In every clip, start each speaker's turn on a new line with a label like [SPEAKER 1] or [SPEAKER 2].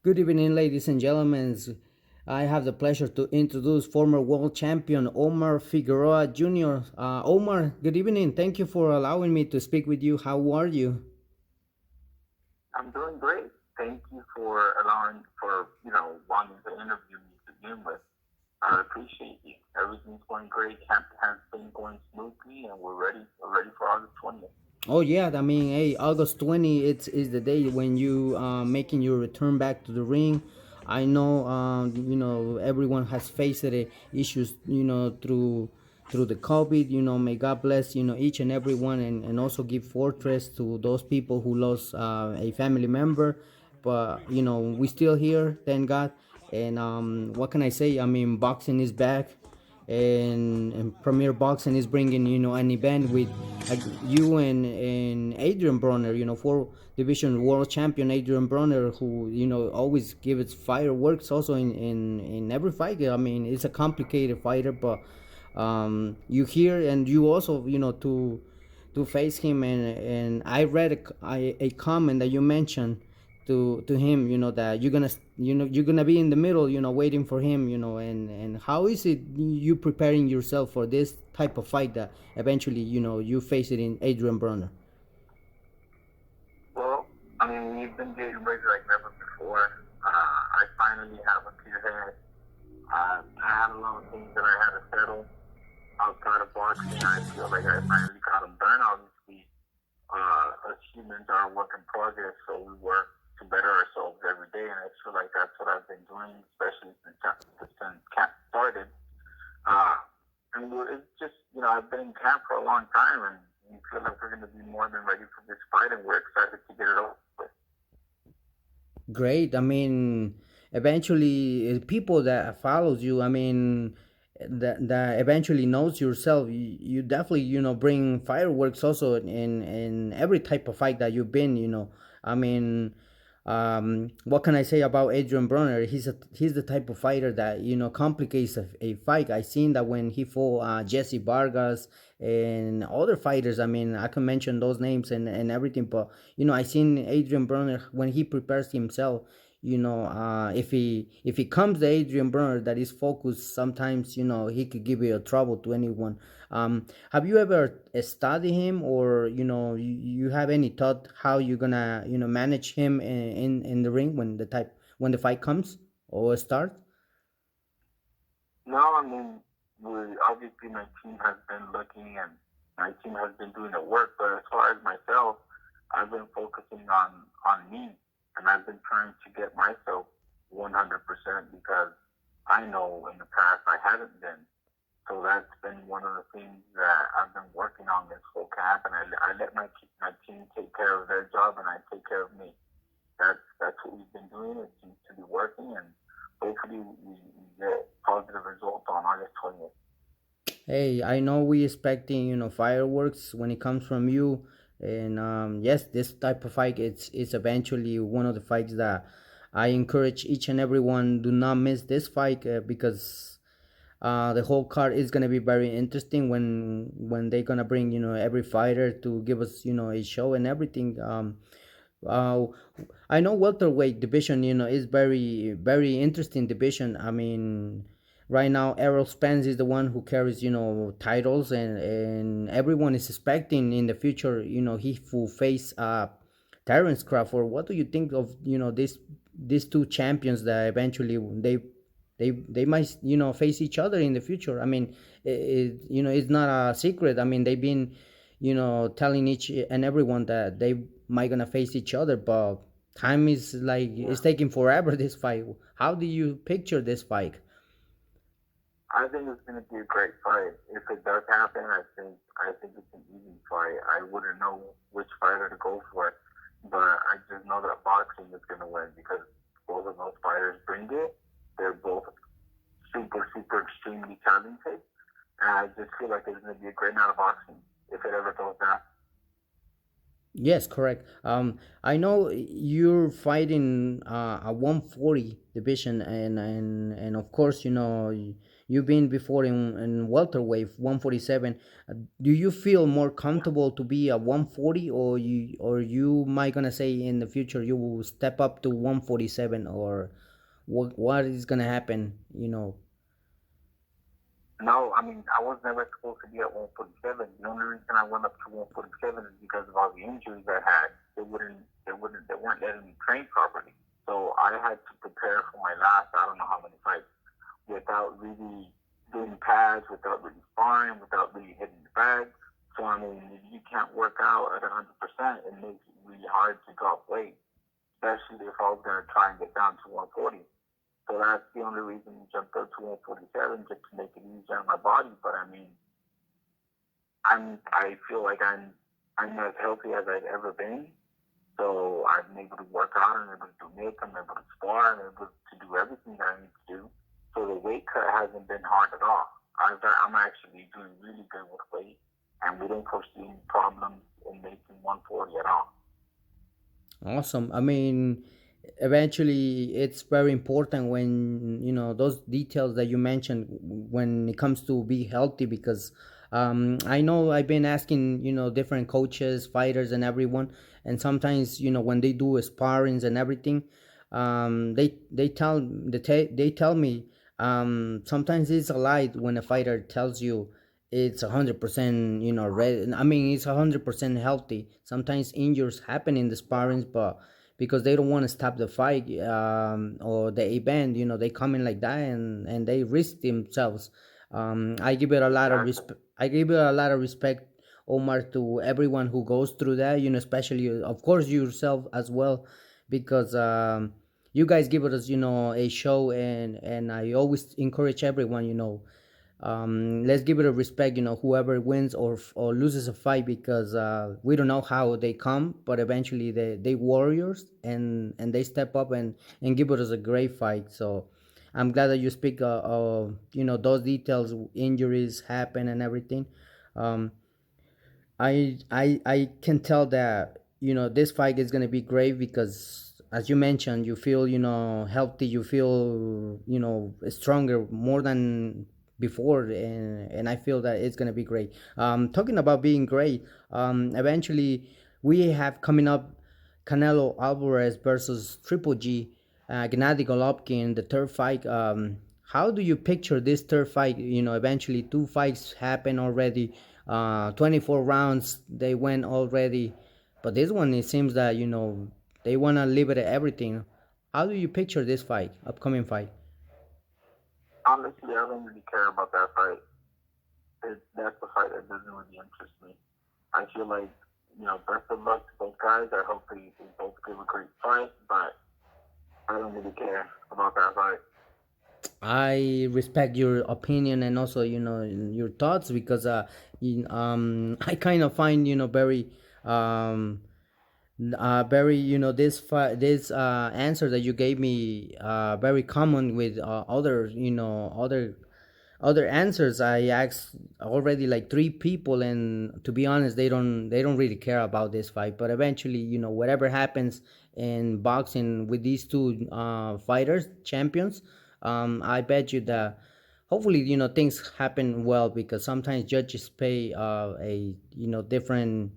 [SPEAKER 1] Good evening, ladies and gentlemen. I have the pleasure to introduce former world champion Omar Figueroa Jr. Omar, good evening. Thank you for allowing me to speak with you. How are you?
[SPEAKER 2] I'm doing great. Thank you for allowing wanting to interview me to begin with. I appreciate you. Everything's going great. Camp has been going smoothly, and we're ready. We're ready for August 20th.
[SPEAKER 1] Oh yeah, I mean, hey, August 20, it's is the day when you making your return back to the ring. I know, everyone has faced issues, through the COVID. May God bless, each and every one, and also give fortress to those people who lost a family member. But we still here, thank God. And what can I say? I mean, boxing is back, and Premier Boxing is bringing an event with you and Adrien Broner, four division world champion Adrien Broner, who always gives fireworks also in every fight. I mean, it's a complicated fighter, but you hear and you also to face him, and I read a comment that you mentioned to him, that you're gonna be in the middle, waiting for him, and how is it you preparing yourself for this type of fight that eventually you face it in Adrian Broner?
[SPEAKER 2] Well, I mean, we've been getting ready like never before. I finally have a clear head. I had a lot of things that I had to settle outside of boxing. I feel like I finally got them done. Obviously, achievements are a work in progress, so we work to better ourselves every day, and I feel like that's what I've been doing, especially since camp started. Uh, and it's just, I've been in camp for a long time, and we feel like we're going to be more than ready for this fight, and we're excited to get it over with.
[SPEAKER 1] Great. I mean, eventually, people that follows you, I mean, that eventually knows yourself. You definitely bring fireworks also in every type of fight that you've been. I mean, what can I say about Adrian Broner? He's the type of fighter that complicates a fight. I seen that when he fought Jesse Vargas and other fighters. I mean, I can mention those names and everything, but I seen Adrian Broner when he prepares himself. If he comes to Adrian Broner that is focused, sometimes he could give you a trouble to anyone. Have you ever studied him, or you have any thought how you're gonna manage him in the ring when the fight comes or starts?
[SPEAKER 2] No, I mean, obviously my team has been looking, and my team has been doing the work, but as far as myself, I've been focusing on me, and I've been trying to get myself 100% because I know in the past I haven't been. So that's been one of the things that I've been working on this whole camp, and I let my team take care of their job, and I take care of me. That's what we've been doing. It seems to be working, and hopefully we get positive results on August 20th.
[SPEAKER 1] Hey, I know we expecting fireworks when it comes from you, and yes, this type of fight it's eventually one of the fights that I encourage each and everyone do not miss this fight, because the whole card is gonna be very interesting when they're gonna bring every fighter to give us a show and everything. Uh, I know welterweight division, is very interesting division. I mean, right now Errol Spence is the one who carries, titles, and everyone is expecting in the future, he will face Terrence Crawford. What do you think of these two champions that eventually they might face each other in the future? I mean, it's not a secret. I mean, they've been telling each and everyone that they might gonna face each other, but time is like it's
[SPEAKER 2] Yeah,
[SPEAKER 1] taking forever. This fight. How do you picture this fight?
[SPEAKER 2] I think it's going to be a great fight. If it does happen, I think it's an easy fight. I wouldn't know which fighter to go for, but I just know that boxing is going to win because both of those fighters bring it. They're both super extremely talented, and I just feel like it's going to be a great night of boxing if it ever goes down.
[SPEAKER 1] Yes, correct. I know you're fighting a 140 division, and of course, you've been before in welterweight 147. Do you feel more comfortable to be a 140, or you might gonna say in the future you will step up to 147, or what is gonna happen?
[SPEAKER 2] No, I mean, I was never supposed to be at 147. The only reason I went up to 147 is because of all the injuries I had. They weren't letting me train properly. So I had to prepare for my last, I don't know how many fights, without really doing pads, without really sparring, without really hitting the bag. So I mean, if you can't work out at 100%, it makes it really hard to drop weight, especially if I was going to try and get down to 140. So that's the only reason we jumped up to 147, just to make it easier on my body. But I mean, I feel like I'm as healthy as I've ever been. So I'm able to work out, I'm able to do make, I'm able to spar, I'm able to do everything that I need to do. So the weight cut hasn't been hard at all. I'm actually doing really good with weight, and we don't foresee any problems in making 140 at all.
[SPEAKER 1] Awesome. I mean, eventually, it's very important when those details that you mentioned when it comes to be healthy, because I know I've been asking different coaches, fighters, and everyone, and sometimes when they do sparrings and everything, they tell me sometimes it's a lie when a fighter tells you it's 100% ready. I mean, it's 100% healthy. Sometimes injuries happen in the sparrings, but because they don't want to stop the fight, or the event, they come in like that, and they risk themselves. I give it a lot of
[SPEAKER 2] Exactly.
[SPEAKER 1] respect. I give it a lot of respect, Omar, to everyone who goes through that. Especially of course yourself as well, because you guys give us a show, and I always encourage everyone. Let's give it a respect, whoever wins or loses a fight, because we don't know how they come, but eventually they warriors, and they step up and give us a great fight. So I'm glad that you speak those details, injuries happen and everything. um, I can tell that this fight is gonna be great, because as you mentioned, you feel healthy, you feel stronger more than before, and I feel that it's gonna be great. Talking about being great, eventually we have coming up Canelo Alvarez versus Triple G, Gennady Golovkin, the third fight. How do you picture this third fight? Eventually two fights happen already. 24 rounds they went already, but this one it seems that they wanna liberate everything. How do you picture this fight, upcoming fight?
[SPEAKER 2] Honestly, I don't really care about that fight. That's a fight that doesn't really interest me. I feel like, best of luck to both guys. I hope they both give a great fight, but I don't really care about that fight.
[SPEAKER 1] I respect your opinion, and also your thoughts, because I kind of find um very this answer that you gave me very common with other answers. I asked already like three people, and to be honest, they don't really care about this fight. But eventually, whatever happens in boxing with these two fighters, champions, I bet you that hopefully things happen well, because sometimes judges pay a different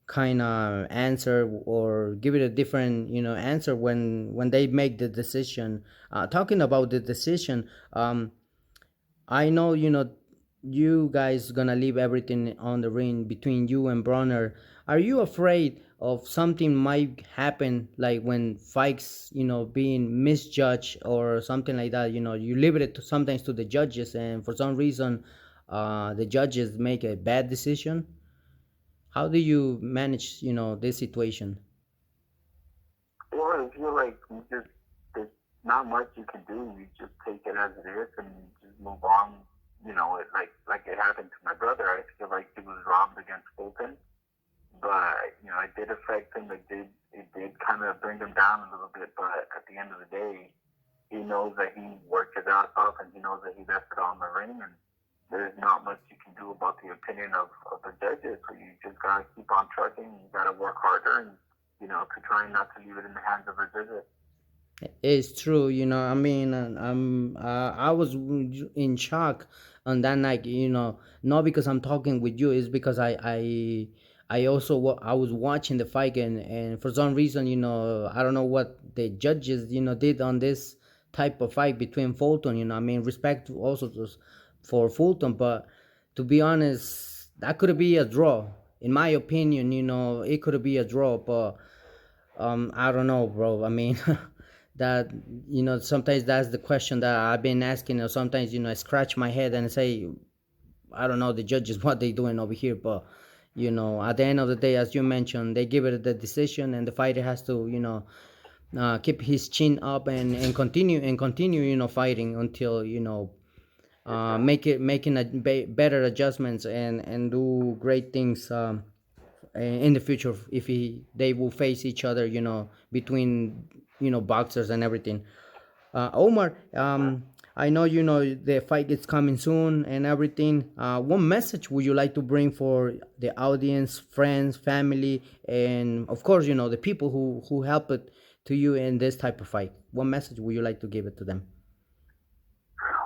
[SPEAKER 1] kind of answer, or give it a different answer when they make the decision. Talking about the decision, I know you guys gonna leave everything on the ring between you and Broner. Are you afraid of something might happen, like when fights being misjudged or something like that? You leave it sometimes to the judges, and for some reason the judges make a bad decision. How do you manage this situation?
[SPEAKER 2] Or I feel like there's not much you can do. You just take it as it is and just move on. Like it happened to my brother. I feel like he was robbed against Fulton, but it did affect him. It did kind of bring him down a little bit. But at the end of the day, he knows that he worked his ass off, and he knows that he left it on the ring, and there's not much you can do about the opinion of the judges. So you just gotta keep on trucking. You gotta work harder, and to try not to leave it in the hands of the judges.
[SPEAKER 1] It's true, I mean, I was in shock on that night, not because I'm talking with you, it's because I also I was watching the fight, and for some reason, I don't know what the judges, did on this type of fight between Fulton. I mean, respect also for Fulton, but to be honest, that could be a draw. In my opinion, it could be a draw, but I don't know, bro. I mean, that sometimes that's the question that I've been asking. Or sometimes I scratch my head and say, I don't know the judges what they doing over here, but at the end of the day, as you mentioned, they give it the decision, and the fighter has to keep his chin up and continue fighting until
[SPEAKER 2] Yes, sir.
[SPEAKER 1] making better adjustments and do great things. In the future, if they will face each other, between boxers and everything. Omar,
[SPEAKER 2] Yes, sir.
[SPEAKER 1] I know the fight is coming soon and everything. What message would you like to bring for the audience, friends, family, and of course, the people who help it to you in this type of fight? What message would you like to give it to them?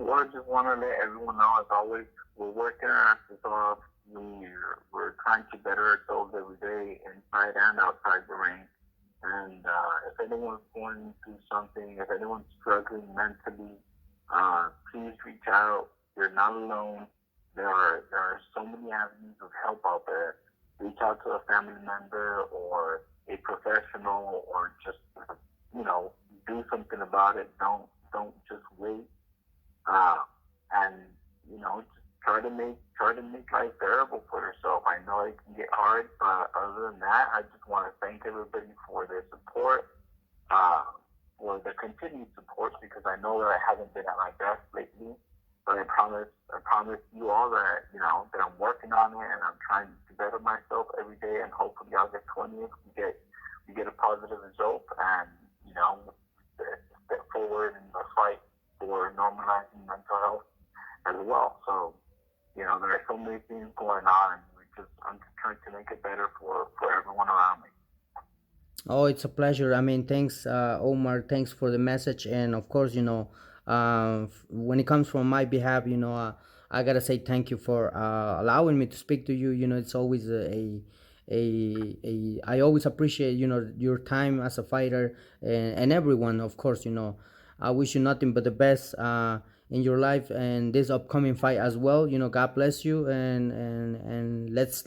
[SPEAKER 2] Well, I just want to let everyone know, as always, we're working our asses off. We're trying to better ourselves every day, inside and outside the ring. And if anyone's going through something, if anyone's struggling mentally, please reach out. You're not alone. There are so many avenues of help out there. Reach out to a family member or a professional, or just you know do something about it. Don't just wait. Uh, and just try to make life bearable for yourself. I know it can get hard, but other than that, I just want to thank everybody for their support, uh, for the continued support, because I know that I haven't been at my best lately. But I promise you all that that I'm working on it, and I'm trying to better myself every day. And hopefully, August 20th, we get a positive result, and step forward in the fight for normalizing mental health as well. So there are so many things going on, and I'm just trying to make it better for everyone around me.
[SPEAKER 1] Oh, it's a pleasure. I mean, thanks, Omar. Thanks for the message, and of course, when it comes from my behalf, I gotta say thank you for allowing me to speak to you. It's always I always appreciate your time as a fighter, and everyone, of course. I wish you nothing but the best in your life and this upcoming fight as well. God bless you, and let's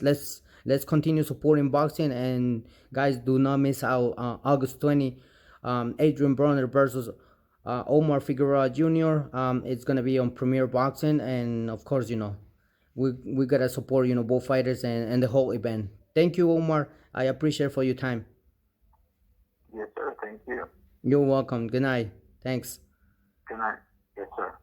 [SPEAKER 1] continue supporting boxing. And guys, do not miss out August 20, Adrien Broner versus Omar Figueroa Jr. It's gonna be on Premier Boxing, and of course, we gotta support both fighters and the whole event. Thank you, Omar. I appreciate for your time.
[SPEAKER 2] Yes, sir. Thank you.
[SPEAKER 1] You're welcome. Good night. Thanks.
[SPEAKER 2] Good night. Yes, sir.